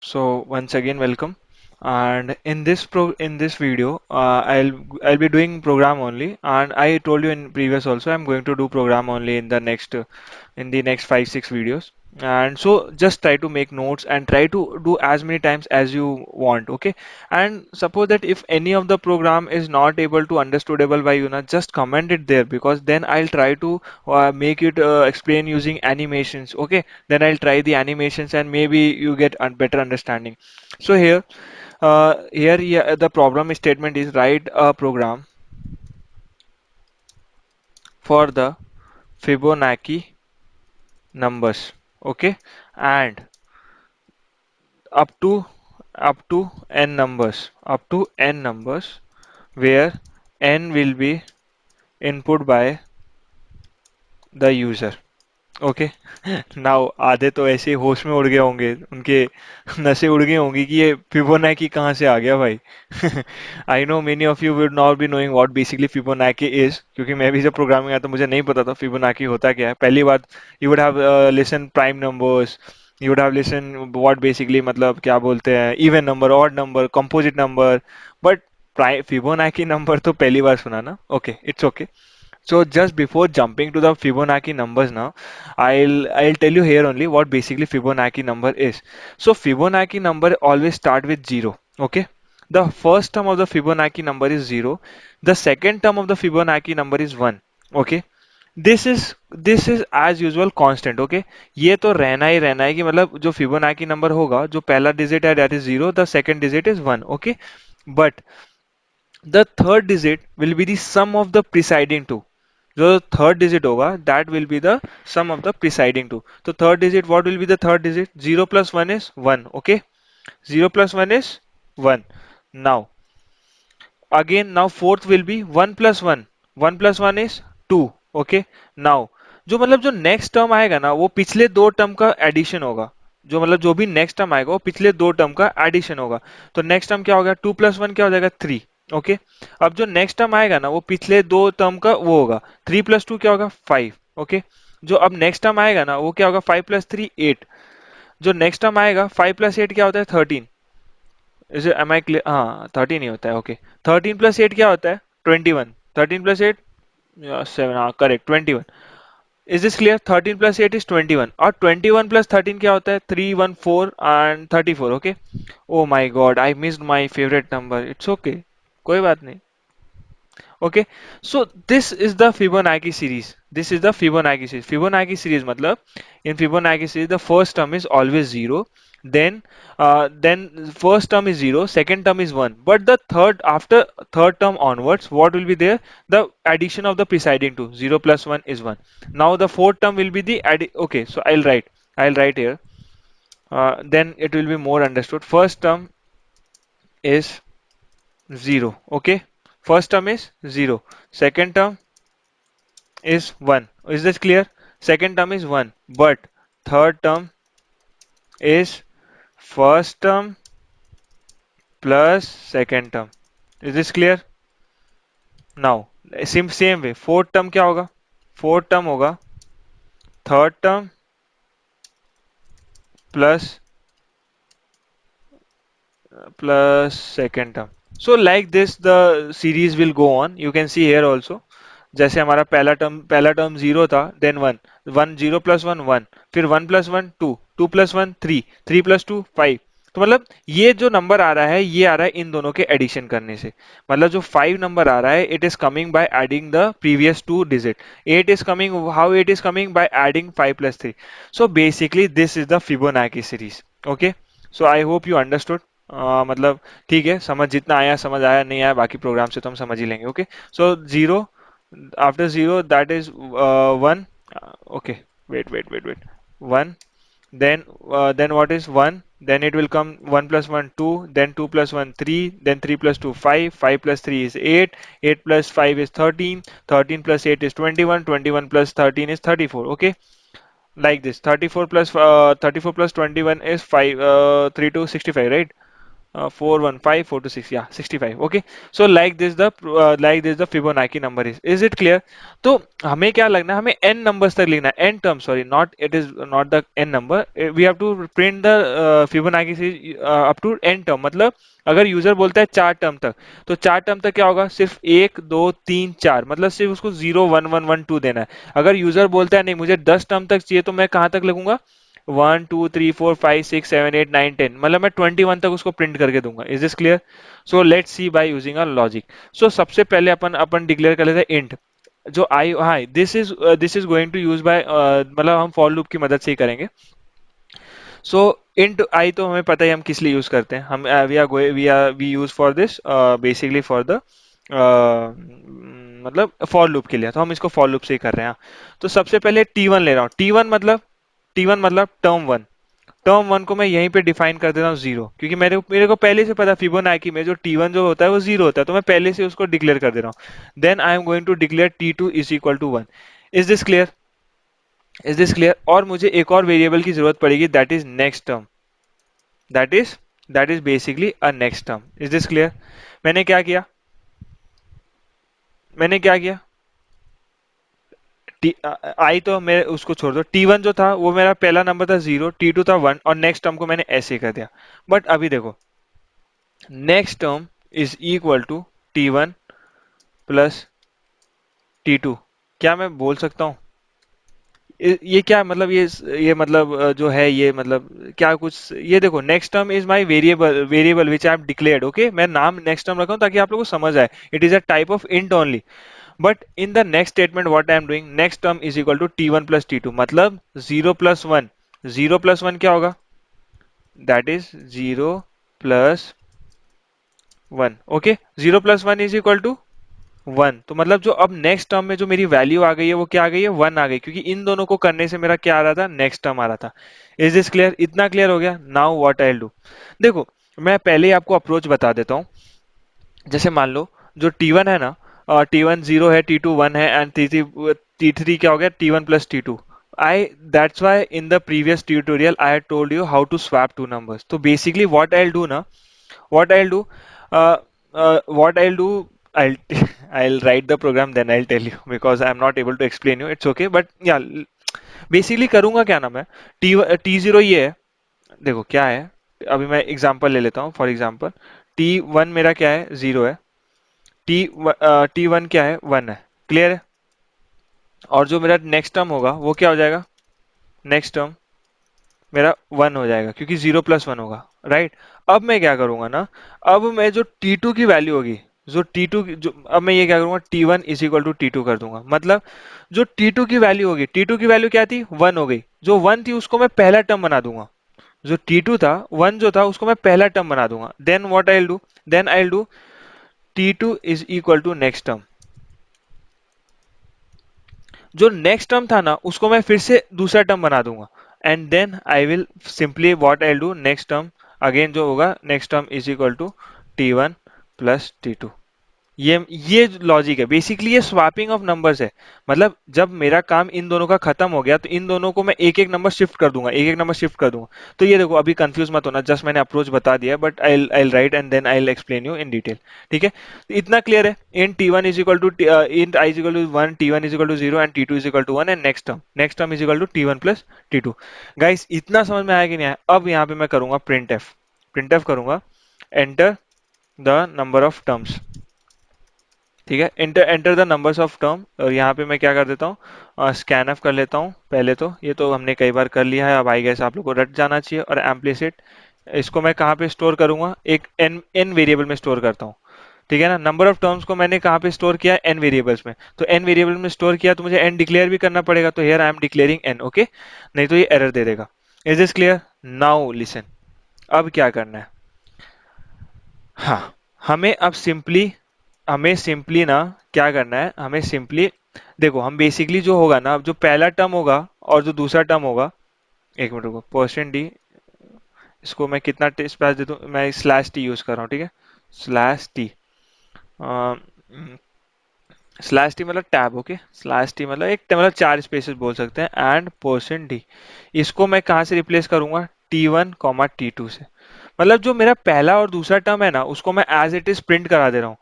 So once again, welcome. And in this video, I'll be doing program only. And I told you in previous also, I'm going to do program only in the next 5 6 videos. And so just try to make notes and try to do as many times as you want. Okay. And suppose that if any of the program is not able to understandable by you, now just comment it there because then I'll try to make it explain using animations. Okay, then I'll try the animations and maybe you get a better understanding. So here yeah, the problem statement is write a program for the Fibonacci numbers. Okay, and up to up to n numbers where n will be input by the user. Okay now आधे तो ऐसे ही होश में उड़ गए होंगे उनके नसें उड़ गई होंगी कि ये फिबोनाची कहाँ से आ गया भाई I know many of you would not be knowing what basically Fibonacci is क्योंकि मैं भी जब प्रोग्रामिंग आया तो मुझे नहीं पता था फिबोनाची होता क्या है पहली बार you would have listen prime numbers you would have listen what basically मतलब क्या बोलते हैं even number odd number composite number but Fibonacci number तो पहली बार सुना ना okay it's okay. So just before jumping to the Fibonacci numbers now, I'll tell you here only what basically Fibonacci number is. So Fibonacci number always start with 0. Okay. The first term of the Fibonacci number is 0. The second term of the Fibonacci number is 1. Okay. This is as usual constant okay ये तो रहना है कि मतलब जो Fibonacci number होगा जो पहला डिजिट है that is 0 the second digit is 1 okay but the third digit will be the sum of the preceding two. जो third digit होगा that will be the sum of the preceding two. तो third digit what will be the third digit? 0 plus 1 is 1. Okay. 0 plus 1 is 1. Now again now fourth will be 1 plus 1. 1 plus 1 is 2. Okay. Now जो मतलब जो next term आएगा ना वो पिछले दो term का एडिशन होगा जो मतलब जो भी नेक्स्ट टर्म आएगा वो पिछले दो टर्म का एडिशन होगा तो नेक्स्ट टर्म क्या हो गया 2 plus 1 क्या हो जाएगा 3. ओके अब जो नेक्स्ट टर्म आएगा ना वो पिछले दो टर्म का वो होगा 3 plus 2 क्या होगा 5. ओके जो अब नेक्स्ट टर्म आएगा ना वो क्या होगा 5 plus 3 8. जो नेक्स्ट टर्म आएगा 5 plus 8 क्या होता है 13. इसे एम आई क्लियर हाँ 13 ही होता है ओके 13 plus 8 क्या होता है 21. 13 plus 8 7 हाँ correct 21. Is this clear 13 plus 8 इज 21 और 21 plus 13 क्या होता है 314 and 34 okay. Oh my God I missed my favourite number it's okay कोई बात नहीं. Okay, so this is the Fibonacci series. This is the Fibonacci series. Fibonacci series matlab in Fibonacci series the first term is always zero. Then first term is zero, second term is one. But the third after third term onwards, what will be there? The addition of the preceding two. 0 plus 1 is 1. Now the fourth term will be the okay. So I'll write. I'll write here. Then it will be more understood. First term is 0. Okay. First term is 0. Second term is 1. Is this clear? Second term is 1. But third term is first term plus second term. Is this clear? Now, same way. Fourth term क्या होगा? Fourth term होगा third term plus second term. So like this the series will go on. You can see here also. जैसे हमारा पहला term zero था then one 1 0 plus 1 1 फिर 1 plus 1 2 2 plus 1 3 3 plus 2 5 तो मतलब ये जो नंबर आ रहा है ये आ रहा है इन दोनों के एडिशन करने से मतलब जो 5 नंबर आ रहा है it is coming by adding the previous two digit 8 is coming how it is coming by adding 5 plus 3 so basically this is the Fibonacci series okay so I hope you understood मतलब ठीक है समझ जितना आया समझ आया नहीं आया बाकी प्रोग्राम से तो हम समझ ही लेंगे okay so zero after 0 that is 1 okay wait 1 then what is 1 then it will come 1 plus 1 2 then 2 plus 1 3 then 3 plus 2 5 5 plus 3 is 8 8 plus 5 is 13 13 plus 8 is 21 21 plus 13 is 34 okay like this 34 plus 21 is 5 3 to 65 right 415 4 to 6, yeah, 65. Okay, so like this the Fibonacci number is it clear? तो हमें क्या लगना है, हमें n numbers तक लिखना है, n term, sorry, not it is not the n number. We have to print the Fibonacci series up to n term. मतलब अगर यूजर बोलता है 4 टर्म तक, तो 4 टर्म तक क्या होगा, सिर्फ 1 2 3 4, मतलब सिर्फ उसको 0 1 1 1 2 देना है। अगर यूजर बोलता है नहीं मुझे 10 टर्म तक चाहिए, तो मैं कहाँ तक लगूंगा, 1 2 3 4 5 6 7 8 9 10, मतलब मैं 21 तक उसको प्रिंट करके दूंगा। Is this clear? So let's see by using a logic. So सबसे पहले अपन अपन डिक्लेयर कर लेते हैं इंट जो आई, हाँ, this is going to use by, मतलब हम फॉर लूप की मदद से ही करेंगे। सो इंट आई तो हमें पता है हम किस लिए यूज करते हैं, हम we use for this basically for the मतलब फॉर लूप के लिए, तो हम इसको फॉर लूप से ही कर रहे हैं। तो सबसे पहले टी1 ले रहा हूँ। टी1 मतलब टर्म वन को मैं यहीं पे डिफाइन कर देता हूँ 0, क्योंकि मेरे को पहले से पता फिबोनाची में जो टी1 जो होता है वो 0 होता है, तो मैं पहले से उसको डिक्लेयर कर दे रहा हूँ। Then I am going to declare T two is equal to 1। Is this clear? और मुझे एक और वेरिएबल की जरूरत पड़ेगी, that is next term, that is that is basically a next term. Is this clear? मैंने क्या किया मैंने क्या किया टी आई तो मैं उसको छोड़ दो, टी1 जो था वो मेरा पहला नंबर था 0, टी2 था 1, और नेक्स्ट टर्म को मैंने ऐसे कर दिया। बट अभी देखो, next term is equal to T one plus T two. क्या मैं बोल सकता हूँ ये क्या मतलब, ये मतलब जो है ये मतलब क्या कुछ, ये देखो next term is my variable which I have declared. Okay, मैं नाम नेक्स्ट टर्म रखा हूँ ताकि आप लोगों को समझ आए, it is a type of int only. But in the next statement what I am doing, next term is equal to T one plus T two, मतलब 0 प्लस 1। 0 प्लस 1 क्या होगा, that is 0 plus 1। Okay, 0 plus 1 is equal to 1। तो मतलब जो अब next term में जो मेरी वैल्यू आ गई है वो क्या आ गई है, 1 आ गई, क्योंकि इन दोनों को करने से मेरा क्या आ रहा था, नेक्स्ट टर्म आ रहा था। Is this clear? इतना क्लियर हो गया? Now what I will do, देखो मैं पहले ही आपको अप्रोच बता देता हूँ। जैसे मान लो जो टी1 है ना, टी1 0 है, टी2 1 है, एंड टी3 क्या हो गया, T one plus T two. I That's why in the previous tutorial I had told you how to swap two numbers. So basically what I'll do now, what I'll do, uh, what I'll do, I'll I'll write the program then I'll tell you because I'm not able to explain you. It's okay, but yeah, basically करूँगा क्या ना मैं, T zero ये है, देखो क्या है, अभी मैं एग्जांपल ले लेता हूँ। फॉर एग्जांपल टी1 मेरा क्या है, 0 है, टी वन क्या है, 1 है। क्लियर है? और जो मेरा नेक्स्ट टर्म होगा वो क्या हो जाएगा, नेक्स्ट टर्म मेरा 1 हो जाएगा, क्योंकि 0 प्लस 1 होगा, राइट? अब मैं क्या करूंगा ना, अब मैं जो टी2 की वैल्यू होगी, जो टी2 की जो, अब मैं ये क्या करूंगा, टी1 इज इक्वल टू टी2 कर दूंगा। मतलब जो टी2 की वैल्यू होगी, टी2 की वैल्यू क्या थी, 1 हो गई, जो 1 थी उसको मैं पहला टर्म बना दूंगा, जो टी2 था 1 जो था उसको मैं पहला टर्म बना दूंगा। Then what I will do, then I will do T two is equal to next term, जो नेक्स्ट टर्म था ना उसको मैं फिर से दूसरा टर्म बना दूंगा। And then I will simply what I do, next term again जो होगा, next term is equal to T one plus T two. ये लॉजिक है बेसिकली, ये स्वैपिंग ऑफ नंबर्स है। मतलब जब मेरा काम इन दोनों का खत्म हो गया तो इन दोनों को मैं एक एक नंबर शिफ्ट कर दूंगा, एक एक नंबर शिफ्ट कर दूंगा। तो ये देखो अभी कंफ्यूज मत होना, जस्ट मैंने अप्रोच बता दिया, but I write and then I explain you in detail. ठीक है, तो इतना क्लियर है, in T one is equal to in i is equal to 1, T one is equal to 0 and T two is equal to 1, and next term is equal to T one plus T two. Guys इतना समझ में आया कि नहीं आया? अब यहाँ पे मैं करूंगा प्रिंट एफ करूंगा, enter the number of terms. ठीक है, enter the numbers of term, और यहाँ पे मैं क्या कर देता हूँ, स्कैन ऑफ कर लेता हूँ पहले। तो ये तो हमने कई बार कर लिया है, अब आई गेस आप लोग को रट जाना चाहिए। और एम्प्लिसिट, इसको मैं कहाँ पे स्टोर करूंगा, एक एन वेरिएबल में स्टोर करता हूँ। ठीक है ना, नंबर ऑफ टर्म्स को मैंने कहाँ पे स्टोर किया, एन वेरिएबल्स में। तो एन वेरिएबल में स्टोर किया तो मुझे एन डिक्लेयर भी करना पड़ेगा, तो here I am declaring n. Okay, नहीं तो ये एरर दे देगा। Is this clear? Now listen, अब क्या करना है, हाँ, हमें अब सिंपली ना क्या करना है, हमें सिंपली देखो, हम बेसिकली जो होगा ना, अब जो पहला टर्म होगा और जो दूसरा टर्म होगा, एक मिनट रुको, परसेंट डी, इसको मैं कितना स्पेस दे दूं, मैं स्लैश टी यूज कर रहा हूँ। ठीक है, स्लैश टी, स्लैश टी मतलब टैब। ओके, स्लैश टी मतलब एक मतलब 4 स्पेसेस बोल सकते हैं, एंड परसेंट डी, इसको मैं कहाँ से रिप्लेस करूंगा, टी1 कॉमा टी2 से। मतलब जो मेरा पहला और दूसरा टर्म है ना, उसको मैं एज इट इज प्रिंट करा दे रहा हूँ।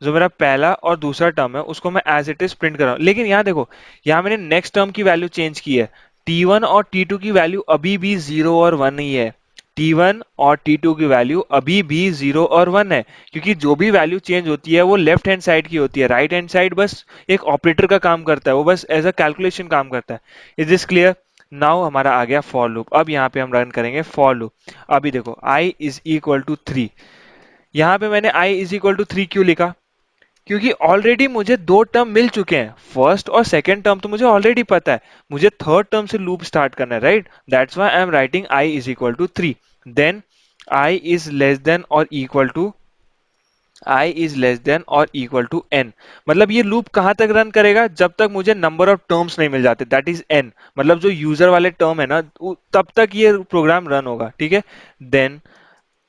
जो मेरा पहला और दूसरा टर्म है उसको मैं एज इट इज प्रिंट कर रहा हूँ। लेकिन यहाँ देखो, यहाँ मैंने नेक्स्ट टर्म की वैल्यू चेंज की है। T1 और T2 की वैल्यू अभी भी 0 और 1 ही है। T1 और T2 की वैल्यू अभी भी 0 और 1 है, क्योंकि जो भी वैल्यू चेंज होती है वो लेफ्ट हैंड साइड की होती है। राइट हैंड साइड बस एक ऑपरेटर का काम करता है, वो बस एज अ कैलकुलेशन काम करता है। Is this clear? नाउ हमारा आ गया फॉर लूप। अब यहाँ पे हम रन करेंगे फॉर लूप। अभी देखो i इज इक्वल टू 3। यहाँ पे मैंने i इज इक्वल टू 3 क्यों लिखा? क्योंकि ऑलरेडी मुझे दो टर्म मिल चुके हैं, फर्स्ट और सेकंड टर्म तो मुझे ऑलरेडी पता है। मुझे थर्ड टर्म से लूप स्टार्ट करना है, right? That's why I am writing i is equal to 3। Then i is less than और equal to i is less than और इक्वल टू n। मतलब ये लूप कहां तक रन करेगा? जब तक मुझे नंबर ऑफ टर्म्स नहीं मिल जाते, दैट इज n। मतलब जो यूजर वाले टर्म है ना, तब तक ये प्रोग्राम रन होगा, ठीक है? देन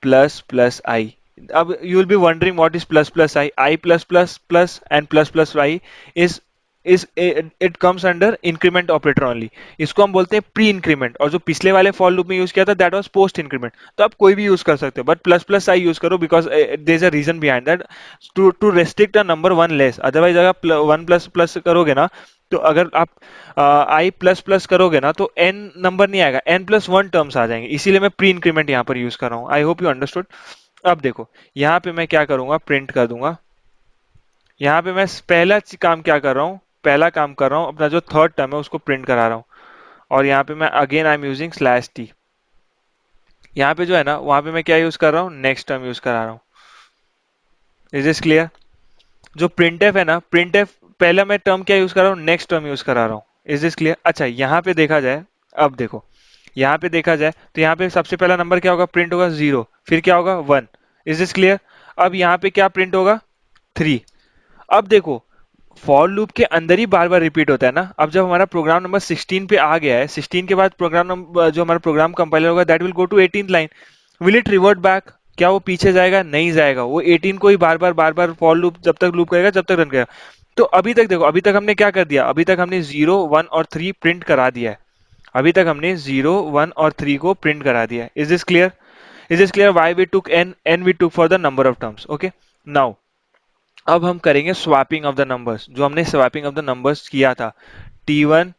प्लस प्लस आई। अब you will be wondering what is plus plus I plus plus plus and plus plus I is it comes under increment operator only. इसको हम बोलते हैं प्री इंक्रीमेंट, और जो पिछले वाले फॉर लूप में यूज किया था दैट वाज पोस्ट इंक्रीमेंट। तो आप कोई भी यूज कर सकते हो, but plus plus I use करो, because there is a reason behind that, to restrict a number one less. Otherwise अगर वन प्लस प्लस करोगे ना, तो अगर आप आई प्लस प्लस करोगे ना, तो एन नंबर नहीं आएगा, n+1 टर्म्स आ जाएंगे। इसीलिए मैं प्री इंक्रीमेंट यहाँ पर यूज कर रहा हूँ। I hope you understood. अब देखो, यहाँ पे मैं क्या करूंगा, प्रिंट कर दूंगा। यहाँ पे मैं काम क्या कर रहा हूँ, पहला काम कर रहा हूँ, अपना जो थर्ड टर्म है उसको प्रिंट करा रहा हूँ। और यहाँ पे मैं again I am using /t। यहाँ पे जो है ना, वहां पे मैं क्या यूज कर रहा हूँ, नेक्स्ट टर्म यूज करा रहा हूँ। Is this clear? जो printf है ना, printf पहला मैं टर्म क्या यूज कर रहा हूँ, नेक्स्ट टर्म यूज करा रहा हूँ। Is this clear? अच्छा, यहाँ पे देखा जाए, अब देखो, यहाँ पे देखा जाए तो यहाँ पे सबसे पहला नंबर क्या होगा, प्रिंट होगा 0, फिर क्या होगा 1। Is this clear? अब यहाँ पे क्या प्रिंट होगा, 3। अब देखो, फॉर लूप के अंदर ही बार बार रिपीट होता है ना। अब जब हमारा प्रोग्राम नंबर 16 पे आ गया है, 16 के बाद प्रोग्राम नंबर, जो हमारा प्रोग्राम कंपाइलर होगा, that will go to 18th line. Will it revert back? क्या वो पीछे जाएगा? नहीं जाएगा। वो 18 को ही बार बार फॉर लूप जब तक लूप करेगा, जब तक रन करेगा। तो अभी तक देखो, अभी तक हमने क्या कर दिया, अभी तक हमने 0 1 और 3 प्रिंट करा दिया है। अभी तक हमने 0 1 और 3 को प्रिंट करा दिया है। Is this clear? Is this clear why we took n we took for the number of terms? Okay, now अब हम करेंगे स्वैपिंग ऑफ द नंबर्स, जो हमने स्वैपिंग ऑफ द नंबर्स किया था। T1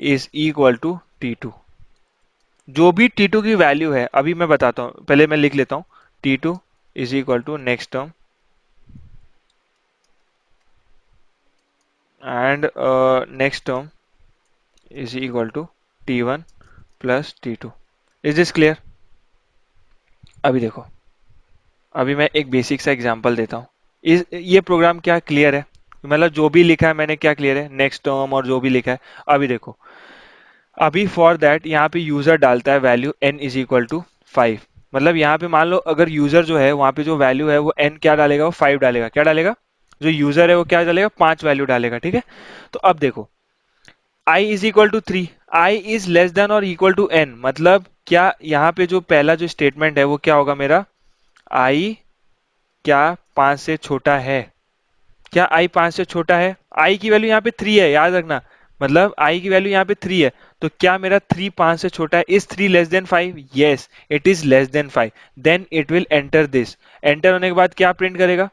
is equal to T2। जो भी T2 की वैल्यू है, अभी मैं बताता हूँ, पहले मैं लिख लेता हूँ। T2 is equal to next term and next term is equal to T1 plus T2। Is this clear? अभी देखो, अभी मैं एक बेसिक सा एग्जांपल देता हूँ। इस ये प्रोग्राम क्या क्लियर है? मतलब जो भी लिखा है मैंने, क्या क्लियर है? नेक्स्ट टर्म और जो भी लिखा है। अभी देखो, अभी फॉर दैट यहाँ पे यूजर डालता है value n is equal to 5। मतलब यहाँ पे मान लो, अगर यूजर जो है वहाँ पे जो वैल्यू है वो n क्या डालेगा, वो 5 डालेगा। क्या डालेगा? जो यूजर है वो क्या डालेगा, 5 वैल्यू डालेगा, ठीक है? तो अब देखो, i is equal to 3, i is less than और इक्वल टू n। मतलब क्या यहाँ पे जो पहला जो स्टेटमेंट है वो क्या होगा मेरा, i क्या 5 से छोटा है? क्या i 5 से छोटा है? i की वैल्यू यहाँ पे 3 है, याद रखना। मतलब i की वैल्यू यहाँ पे 3 है, तो क्या मेरा 3 5 से छोटा है? Is 3 less than 5? Yes, it is less than 5। Then it will enter this. Enter होने के बाद क्या प्रिंट करेगा?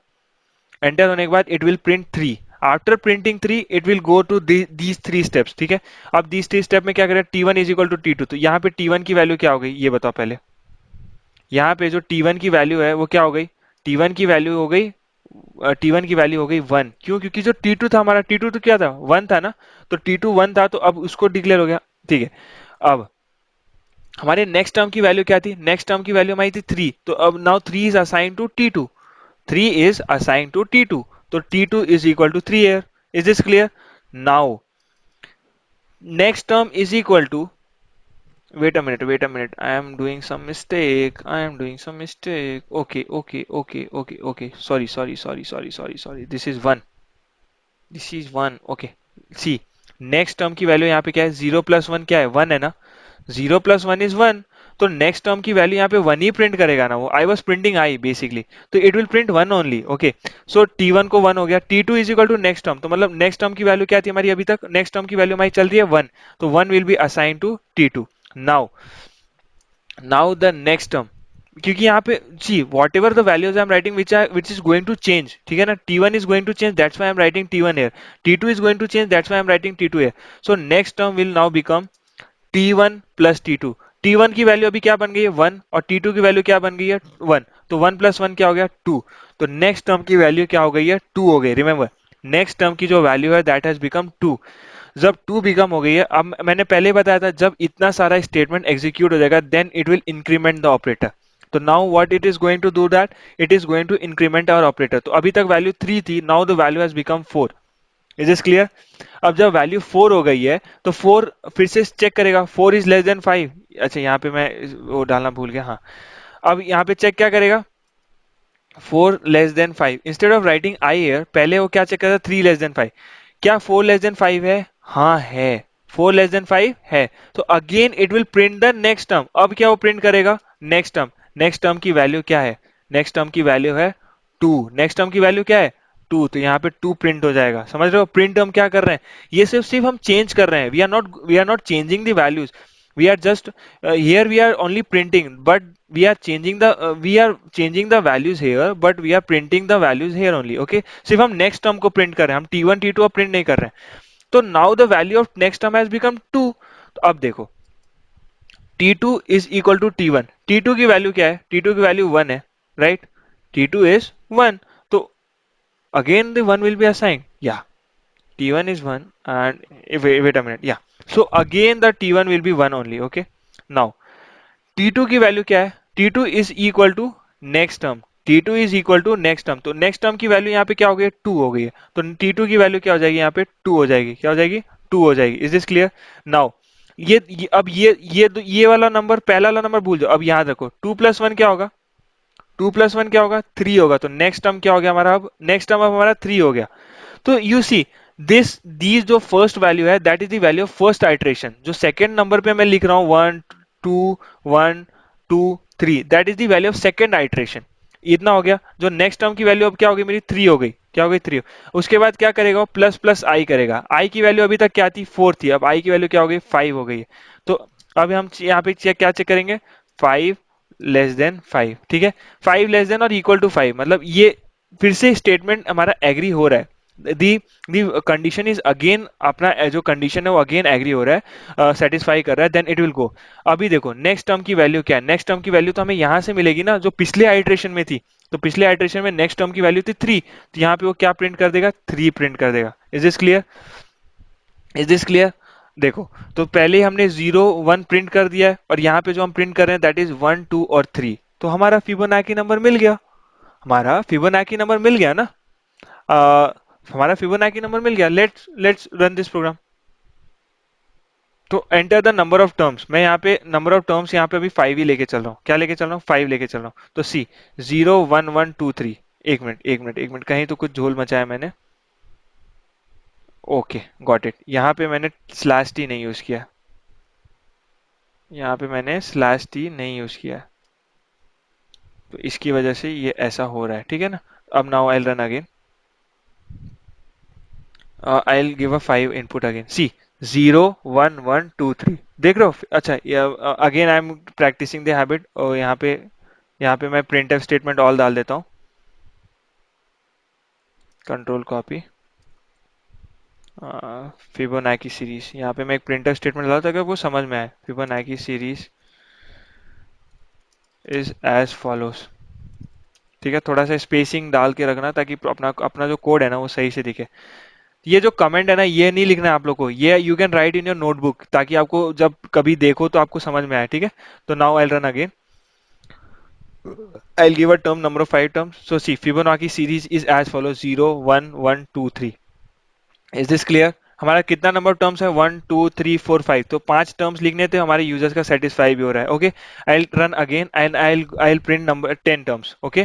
एंटर होने के बाद it will print 3। After printing 3 it will go to these 3 steps, ठीक है? अब दीज 3 स्टेप में क्या करेगा, T1 is equal to T2। तो यहाँ पे T1 की वैल्यू क्या हो गई, ये बताओ पहले। यहाँ पे जो T1 की वैल्यू है वो क्या हो गई, T1 की वैल्यू हो गई, T1 की वैल्यू हो गई 1। क्यों? क्योंकि जो T2 था हमारा, T2 तो क्या था, 1 था ना। तो T2 1 था, तो अब उसको डिक्लेयर हो गया, ठीक है? अब हमारे नेक्स्ट टर्म की वैल्यू क्या थी, नेक्स्ट टर्म की वैल्यू हमारी थी 3। तो अब now 3 is assign to T2। 3 is assign to T2, तो T2 is equal to 3 here। Is this clear? Now next term is equal to, wait a minute, I am doing some mistake, I am doing some mistake, okay, sorry, this is 1, this is 1। Okay, see, next term की value यहाँ पे क्या है, 0 + 1 क्या है, 1 है ना। 0 + 1 is 1। तो नेक्स्ट टर्म की वैल्यू यहाँ पे 1 ही प्रिंट करेगा ना। वो I was printing I basically, तो it will print 1 only. Okay, so T1 को 1 हो गया। T2 is equal to next term, तो मतलब नेक्स्ट टर्म की वैल्यू क्या थी हमारी, अभी तक नेक्स्ट टर्म की वैल्यू हमारी चल रही है 1, तो 1 will be assign to T2। Now now the next term, क्योंकि यहाँ पे see whatever the values I am writing which is going to change, ठीक है ना, T1 is going to change, that's why I am writing T1 here, T2 is going to change, that's why I am writing T2 here. So next term will now become T1 plus T2. T1 की value अभी क्या बन गई है 1, और T2 की value क्या बन गई है 1, तो 1 प्लस 1 क्या हो गया 2. तो नेक्स्ट टर्म की वैल्यू क्या हो गई है 2 हो गई. रिमेंबर, नेक्स्ट टर्म की जो वैल्यू है दैट हैज बिकम 2. जब 2 बिकम हो गई है, अब मैंने पहले बताया था जब इतना सारा स्टेटमेंट एग्जीक्यूट हो जाएगा then it will increment the operator. तो now what it is going to do that, it is going to increment our operator. तो अभी तक वैल्यू 3 थी, now the value has become 4. Is this clear? अब जब value 4 हो गई है तो 4 फिर से चेक करेगा 4 इज लेस देन 5. अच्छा यहाँ पे मैं वो डालना भूल गया, हाँ. अब यहाँ पे चेक क्या करेगा 4 less than 5, instead of writing I air पहले वो क्या चेक करता 3 लेस देन 5. क्या 4 लेस देन 5 है? हाँ है, 4 लेस देन 5 है. तो again it will print the next term. अब क्या वो प्रिंट करेगा नेक्स्ट टर्म. नेक्स्ट टर्म की वैल्यू क्या है? नेक्स्ट टर्म की वैल्यू है 2. नेक्स्ट टर्म की वैल्यू क्या है 2, तो यहाँ पे 2 प्रिंट हो जाएगा. समझ रहे हो, प्रिंट हम क्या कर रहे हैं, ये सिर्फ सिर्फ हम चेंज कर रहे हैं. We are not changing the values. We are just here we are only printing, but we are changing the values here, but we are printing the values here only. Okay, सिर्फ हम next term को print कर रहे हैं, हम T1 T2 अब print नहीं कर रहे हैं. तो now the value of next term has become 2. तो अब देखो T2 is equal to T1. T2 की वैल्यू क्या है? T2 की वैल्यू 1 है, राइट? T2 is 1. तो again the 1 will be assigned, या T1 is 1 and wait a minute, yeah, so again the T1 will be 1 only. Okay, now T2 की value क्या है? T2 is equal to next term. T2 is equal to next term. तो next term की value यहाँ पे क्या हो गई है 2 हो गई है. तो T2 की वैल्यू क्या हो जाएगी यहाँ पे 2 हो जाएगी. क्या हो जाएगी 2 हो जाएगी. Is this clear? नाउ अब ये वाला नंबर पहला वाला नंबर भूल जाओ. अब याद रखो 2 प्लस 1 क्या होगा? 2 प्लस 1 क्या होगा 3 होगा. तो नेक्स्ट टर्म क्या हो गया हमारा? अब नेक्स्ट टर्म अब हमारा 3 हो गया. तो यू सी दिस दीज जो फर्स्ट वैल्यू है that is the value of first iteration. जो सेकंड नंबर पे मैं लिख रहा हूँ 1 2 1 2 3, that is the value of second iteration. इतना हो गया. जो नेक्स्ट टर्म की वैल्यू अब क्या हो गई मेरी 3 हो गई. क्या हो गई 3. उसके बाद क्या करेगा प्लस प्लस आई करेगा. आई की वैल्यू अभी तक क्या थी 4 थी, अब आई की वैल्यू क्या हो गई 5 हो गई है. तो अब हम यहाँ पे क्या चेक करेंगे 5 लेस देन 5. ठीक है, 5 लेस देन और इक्वल टू 5, मतलब ये फिर से स्टेटमेंट हमारा एग्री हो रहा है. दी दी कंडीशन इज अगेन, अपना जो कंडीशन है वो अगेन एग्री हो रहा है, सेटिस्फाई कर रहा है, देन इट विल गो. अभी देखो नेक्स्ट टर्म की वैल्यू क्या है. नेक्स्ट टर्म की वैल्यू तो हमें यहाँ से मिलेगी ना जो पिछले आइट्रेशन में थी. तो पिछले आइट्रेशन में नेक्स्ट टर्म की वैल्यू थी 3, तो यहाँ पे वो क्या प्रिंट कर देगा 3 प्रिंट कर देगा. Is this clear? Is this clear? देखो तो पहले ही हमने 0 1 प्रिंट कर दिया है, और यहाँ पे जो हम प्रिंट कर रहे हैं दैट इज 1 2 और 3. तो हमारा फिबोनाची नंबर मिल गया. हमारा फिबोनाची नंबर मिल गया ना. आ, हमारा फिबोनाची नंबर मिल गया. Let's let's run this program. तो enter the number of terms. मैं यहाँ पे नंबर ऑफ टर्म्स यहाँ पे अभी 5 ही लेके चल रहा हूँ. क्या लेके चल रहा हूँ 5 लेके चल रहा हूँ. तो सी 0 1 1 2 3. एक मिनट कहीं तो कुछ झोल मचाया मैंने. Okay got it. यहाँ पे मैंने स्लैश टी नहीं यूज किया. यहाँ पे मैंने स्लैश टी नहीं यूज किया, तो इसकी वजह से ये ऐसा हो रहा है. ठीक है ना. अब now I run again. I'll give a 5 input again. See 0 1 1 2 3. देख रहे हो. अच्छा again I am practising the habit. और यहाँ पे मैं printf स्टेटमेंट ऑल डाल देता हूँ. Control copy Fibonacci series. यहाँ पे मैं एक printf स्टेटमेंट डाला ताकि आपको समझ में आए. Fibonacci series is as follows. ठीक है, थोड़ा सा स्पेसिंग डाल के रखना ताकि अपना अपना जो कोड है ना वो सही से दिखे. ये जो कमेंट है ना ये नहीं लिखना है आप लोग को, ये you can write in your notebook ताकि आपको जब कभी देखो तो आपको समझ में आए. ठीक है. तो now I run again. I'll give a term number of 5 terms. So see Fibonacci series is as follows 0 1 1 2 3. Is this clear? हमारा कितना नंबर टर्म्स है 1 2 3 4 5. तो 5 टर्म्स लिखने थे, हमारे यूजर्स का सेटिस्फाई भी हो रहा है. Okay, I run again and I print number 10 terms. Okay,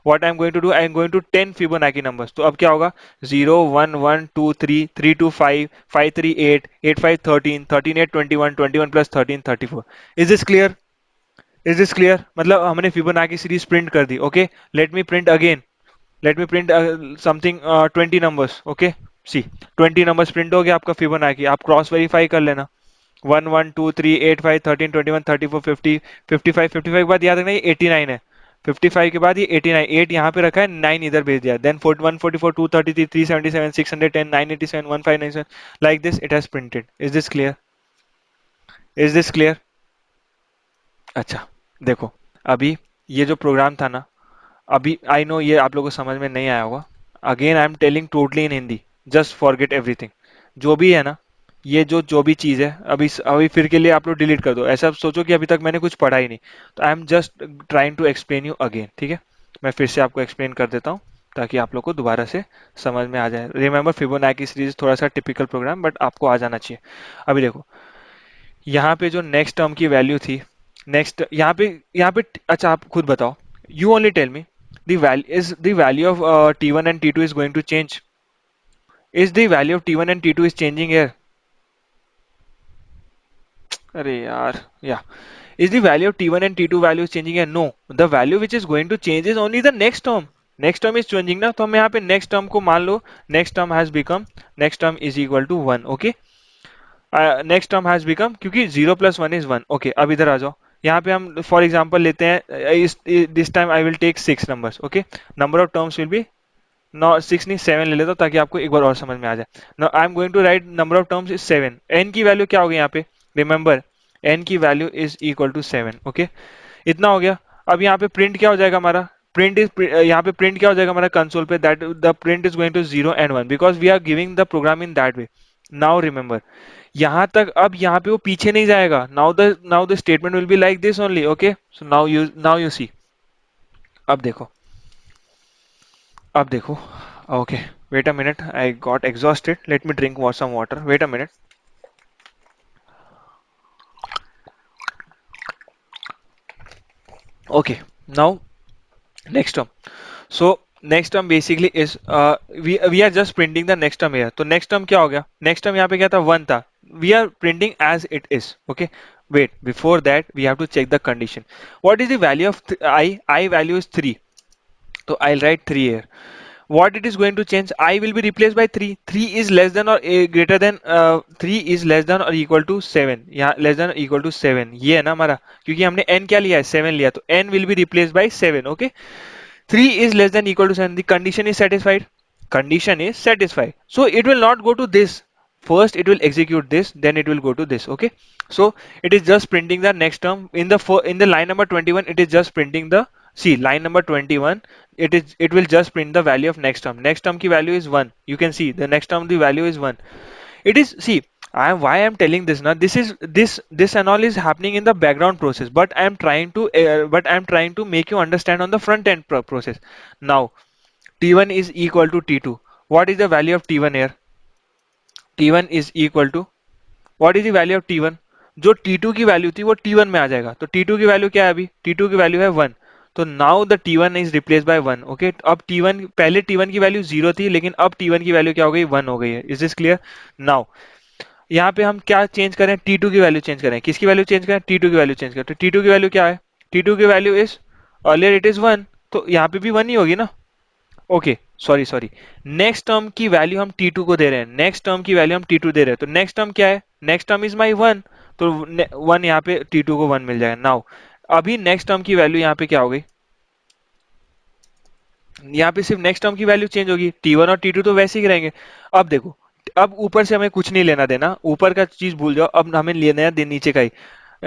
what I am going to do, I am going to 10 Fibonacci numbers. तो अब क्या होगा 0 1 1 2 3 3 2 5 5 3 8 8 5 13 13 8 21 21 plus 13 34. Is this clear? Is this clear? मतलब हमने फिबोनाची सीरीज प्रिंट कर दी. Okay, let me print again. Let me print something 20 numbers. Okay, see 20 numbers print हो गया आपका फिबोनाची. आप क्रॉस वेरीफाई कर लेना. 1 1 2 3 8 5 13 21 34 50 55 55 के बाद याद रखना ये 89 है। 55 के बाद ये 89, 8 यहाँ पे रखा है, 9 इधर भेज दिया, then 144 233 377 610 987 1597, like this it has printed. Is this clear? Is this clear? अच्छा, देखो, अभी ये जो प्रोग्राम था ना, अभी आई नो ये आप लोगों को समझ में नहीं आया होगा। Again I am telling totally in Hindi, just forget everything. जो भी है ना, ये जो भी चीज़ है, अभी फिर के लिए आप लोग डिलीट कर दो, ऐसा सोचो कि अभी तक मैंने कुछ पढ़ा ही नहीं। तो I am just trying to explain you again, ठीक है? मैं फिर से आपको एक्सप्लेन कर देता हूँ ताकि आप लोग को दोबारा से समझ में आ जाए। रिमेंबर फिबोनाची सीरीज थोड़ा सा टिपिकल प्रोग्राम, बट आपको आ जाना चाहिए। अभी देखो, यहाँ पे जो नेक्स्ट टर्म की वैल्यू थी, नेक्स्ट यहाँ पे अच्छा आप खुद बताओ, you only tell me, the value is the value of t1 and t2 is going to change? Is the value of t1 and t2 is changing here? अरे यार, yeah. Is the value of t1 and t2 value is changing here? No. The value which is going to change is only the next term. Next term is changing ना, तो हम यहाँ पे next term को मान लो, next term has become, next term is equal to 1, okay? Next term has become, क्योंकि 0 + 1 = 1, okay. अब इधर आ जाओ, यहाँ पे हम फॉर एग्जांपल लेते हैं, इस this time I will take 6 numbers, okay. Number of terms will be, not 6 नहीं 7 ले लेता हूँ ताकि आपको एक बार और समझ में आ जाए। Now I am going to write number of terms is 7। N की वैल्यू क्या होगी यहाँ पे? रिमेंबर, एन की value is equal to 7, okay. इतना हो गया। अब यहाँ पे प्रिंट क्या हो जाएगा हमारा? प्रिंट इज, यहाँ पे प्रिंट क्या हो जाएगा हमारा कंसोल पे? That the print is going to 0 and 1 because we are giving the program in that way. Now remember, यहाँ तक, अब यहाँ पे वो पीछे नहीं जाएगा। Now the statement will be like this only, okay. So now you see, अब देखो, अब देखो, okay. Wait a minute, I got exhausted, let me drink some water, wait a minute. Okay, now next term. So next term basically is, we are just printing the next term here। तो next term क्या हो गया? Next term यहाँ पे क्या था? 1 था। We are printing as it is, okay. Wait, before that we have to check the condition. What is the value of I value is 3, तो I write 3 here। What it is going to change? I will be replaced by 3। 3 is less than or greater than 3 is less than or equal to 7। यहाँ less than or equal to 7 ये है ना हमारा, क्योंकि हमने n क्या लिया है? 7 लिया, तो n will be replaced by 7, okay। 3 is less than equal to 7, the condition is satisfied, condition is satisfied, so it will not go to this, first it will execute this, then it will go to this, okay। So it is just printing the next term in the in the line number 21, it is just printing the, see line number 21, it will just print the value of next term। Next term ki value is 1, you can see the next term the value is 1। It is, see, why I am telling this now, this and all is happening in the background process, but I am trying to make you understand on the front end process now। t1 is equal to t2, what is the value of t1 here? t1 is equal to, what is the value of t1? जो t2 की value थी वो t1 में आ जाएगा, तो t2 की value क्या है? अभी t2 की वैल्यू है 1, तो now the t1 is replace by 1, okay. अब t1, पहले t1 की वैल्यू 0 थी, लेकिन अब t1 की वैल्यू क्या हो गई? 1 हो गई है। Is this clear? नाउ यहाँ पे हम क्या चेंज करें? t2 की वैल्यू चेंज करें। किसकी वैल्यू चेंज करें? t2 की वैल्यू चेंज करें। तो t2 की वैल्यू क्या है? t2 की value is, earlier it is 1, तो यहाँ पे भी 1 ही होगी ना, okay. Sorry sorry, next term की वैल्यू हम t2 को दे रहे हैं, नेक्स्ट टर्म की वैल्यू हम t2 दे रहे हैं, तो नेक्स्ट टर्म क्या है? नेक्स्ट टर्म इज माई 1, तो 1 यहाँ पे t2 को 1 मिल जाएगा। नाउ अभी नेक्स्ट टर्म की वैल्यू यहाँ पे क्या हो गई? यहाँ पे सिर्फ नेक्स्ट टर्म की वैल्यू चेंज होगी, t1 और t2 तो वैसे ही रहेंगे। अब देखो, अब ऊपर से हमें कुछ नहीं लेना देना, ऊपर का चीज भूल जाओ, अब हमें लेना है नीचे का ही।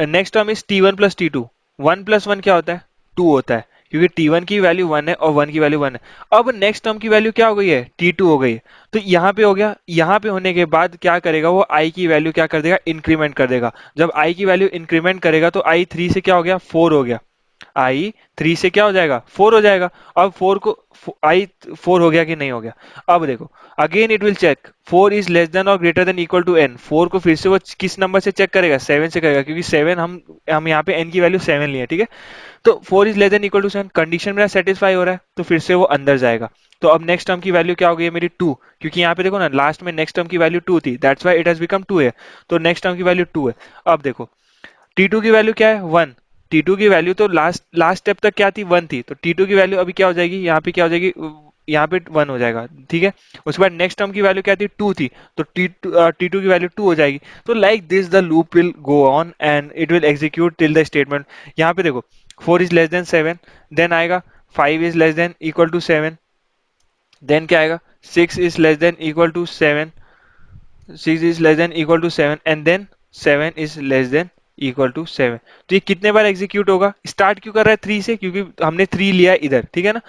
Next term is t1 plus t2, 1 + 1 क्या होता है? 2 होता है, क्योंकि t1 की वैल्यू 1 है और 1 की वैल्यू 1 है। अब नेक्स्ट टर्म की वैल्यू क्या हो गई है? t2 हो गई है। तो यहाँ पे हो गया, यहाँ पे होने के बाद क्या करेगा वो? i की वैल्यू क्या कर देगा? इंक्रीमेंट कर देगा। जब i की वैल्यू इंक्रीमेंट करेगा तो i 3 से क्या हो गया? 4 हो गया। आई 3 से क्या हो जाएगा? 4 हो जाएगा। अब 4 को, आई 4 हो गया कि नहीं हो गया? अब देखो, again it will check 4 is less than और greater than equal to n। 4 को फिर से वो किस नंबर से चेक करेगा? 7 से करेगा, क्योंकि 7 हम यहाँ पे n की वैल्यू 7 लिए, ठीक है। तो 4 is less than equal to 7, condition मेरा सेटिस्फाई हो रहा है, तो फिर से वो अंदर जाएगा। तो अब नेक्स्ट टर्म की वैल्यू क्या हो गई है मेरी? 2, क्योंकि यहाँ पे देखो ना, लास्ट में नेक्स्ट टर्म की वैल्यू 2 थी, that's why it has become 2 है। तो नेक्स्ट टर्म की वैल्यू 2 है। अब देखो, T2 की वैल्यू क्या है? 1। T2 की वैल्यू तो लास्ट लास्ट स्टेप तक क्या थी? 1 थी, तो T2 की वैल्यू अभी क्या हो जाएगी? यहाँ पे क्या हो जाएगी? यहाँ पे 1 हो जाएगा, ठीक है। उसके बाद नेक्स्ट टर्म की वैल्यू क्या थी, 2 थी, तो T2 की वैल्यू 2 हो जाएगी। तो like this the loop will go on and it will execute till the statement. यहाँ पे देखो 4 इज लेस देन 7, देन आएगा 5 is less than equal to 7, then क्या आएगा 6 is less than equal to 7, 6 is less than equal to 7 and then 7 is less than equal to 7। तो ये कितने बार execute होगा, स्टार्ट क्यों कर रहा है 3 से, क्योंकि हमने 3 लिया है इधर, ठीक है ना।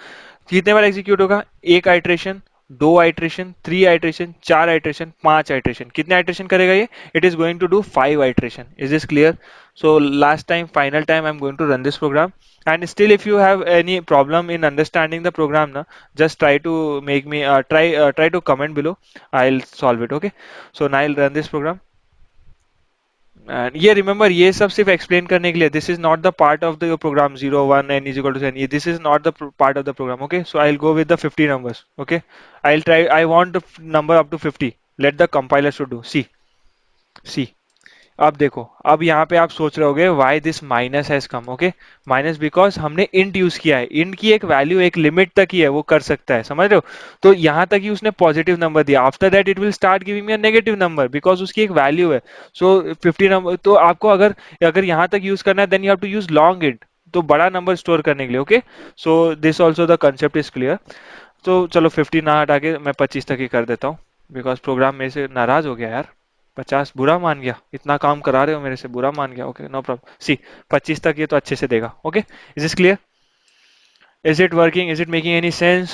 कितने बार एग्जीक्यूट होगा, एक आइट्रेशन, दो आइट्रेशन, थ्री आइट्रेशन, चार आइट्रेशन, पांच आइट्रेशन। कितने आइट्रेशन करेगा ये, it is going to do 5 iteration. Is this clear? So last time, final time, I'm going to run this program. And still, if you have any problem in understanding the program, na, just try to make me try to comment below. I'll solve it. Okay. So now I'll run this program. And ये remember, ये सब सिर्फ explain करने के लिए. This is not the part of the program 0 1 n is equal to n. This is not the part of the program. Okay. So I'll go with the 50 numbers. Okay. I'll try. I want the number up to 50. Let the compiler should do. See. See. अब देखो, अब यहाँ पे आप सोच रहे होगे why this minus has come. Okay, minus because हमने इंट यूज किया है। इंट की एक वैल्यू एक लिमिट तक ही है, वो कर सकता है, समझ रहे हो। तो यहाँ तक ही उसने पॉजिटिव नंबर दिया, after that it will start giving me a negative number because उसकी एक वैल्यू है। सो 50 नंबर, तो आपको अगर अगर यहाँ तक यूज करना है then you have to use long int, तो बड़ा नंबर स्टोर करने के लिए। Okay, so this also the concept is clear. तो चलो 50 ना हटा के मैं 25 तक ही कर देता हूँ, बिकॉज प्रोग्राम मेरे से नाराज हो गया यार। 50 बुरा मान गया, इतना काम करा रहे हो मेरे से, बुरा मान गया। Okay, no problem. सी 25 तक ये तो अच्छे से देगा। Okay, is is clear? Is it working? Is it making any sense?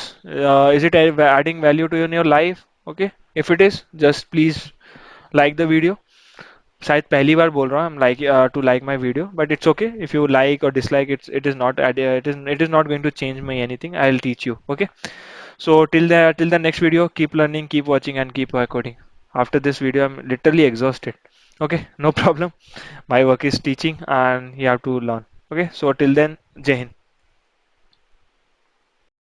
Is it adding value to you in your life? Okay, if it is, just please like the video. शायद पहली बार बोल रहा हूँ, like to like my video, but it's okay if you like or dislike. It is not it is not going to change me anything. I'll teach you. Okay. So till the next video, keep learning, keep watching, and keep coding. After this video, I'm literally exhausted. Okay, no problem. My work is teaching, and you have to learn. Okay. So till then, Jai Hind.